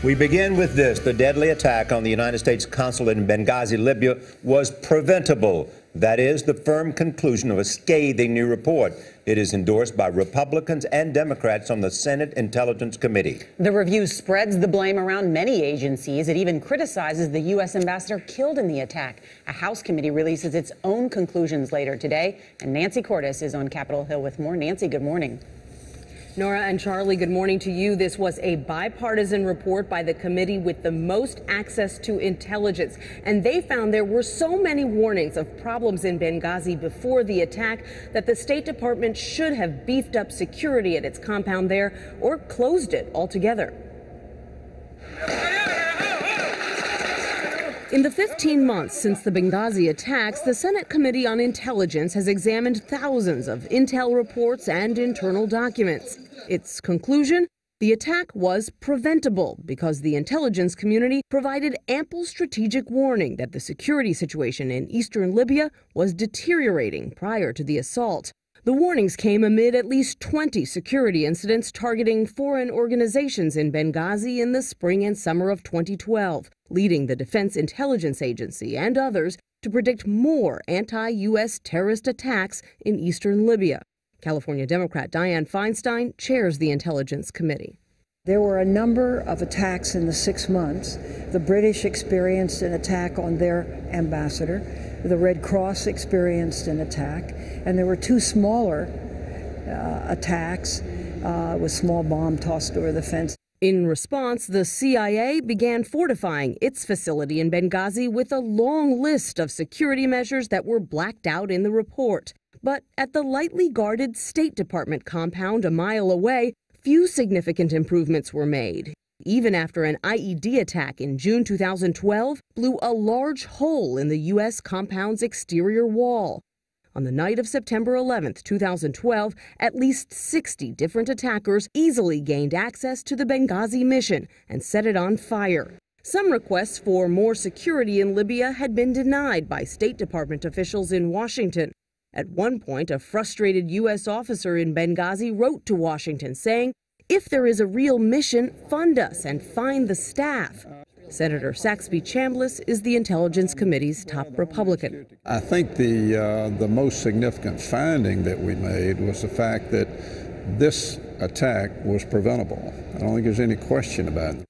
We begin with this. The deadly attack on the United States consulate in Benghazi, Libya, was preventable. That is the firm conclusion of a scathing new report. It is endorsed by Republicans and Democrats on the Senate Intelligence Committee. The review spreads the blame around many agencies. It even criticizes the U.S. ambassador killed in the attack. A House committee releases its own conclusions later today. And Nancy Cordes is on Capitol Hill with more. Nancy, good morning. Nora and Charlie, good morning to you. This was a bipartisan report by the committee with the most access to intelligence. And they found there were so many warnings of problems in Benghazi before the attack that the State Department should have beefed up security at its compound there or closed it altogether. In the 15 months since the Benghazi attacks, the Senate Committee on Intelligence has examined thousands of intel reports and internal documents. Its conclusion? The attack was preventable because the intelligence community provided ample strategic warning that the security situation in eastern Libya was deteriorating prior to the assault. The warnings came amid at least 20 security incidents targeting foreign organizations in Benghazi in the spring and summer of 2012, leading the Defense Intelligence Agency and others to predict more anti-U.S. terrorist attacks in eastern Libya. California Democrat Dianne Feinstein chairs the Intelligence Committee. There were a number of attacks in the 6 months. The British experienced an attack on their ambassador. The Red Cross experienced an attack. And there were 2 smaller attacks with small bomb tossed over the fence. In response, the CIA began fortifying its facility in Benghazi with a long list of security measures that were blacked out in the report. But at the lightly guarded State Department compound a mile away, few significant improvements were made. Even after an IED attack in June 2012 blew a large hole in the U.S. compound's exterior wall. On the night of September 11, 2012, at least 60 different attackers easily gained access to the Benghazi mission and set it on fire. Some requests for more security in Libya had been denied by State Department officials in Washington. At one point, a frustrated U.S. officer in Benghazi wrote to Washington saying, "If there is a real mission, fund us and find the staff." Senator Saxby Chambliss is the Intelligence Committee's top Republican. I think the most significant finding that we made was the fact that this attack was preventable. I don't think there's any question about it.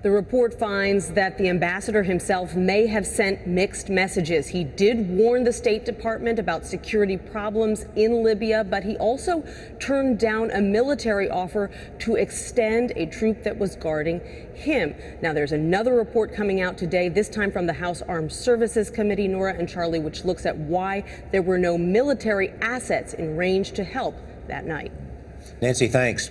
The report finds that the ambassador himself may have sent mixed messages. He did warn the State Department about security problems in Libya, but he also turned down a military offer to extend a troop that was guarding him. Now, there's another report coming out today, this time from the House Armed Services Committee, Nora and Charlie, which looks at why there were no military assets in range to help that night. Nancy, thanks.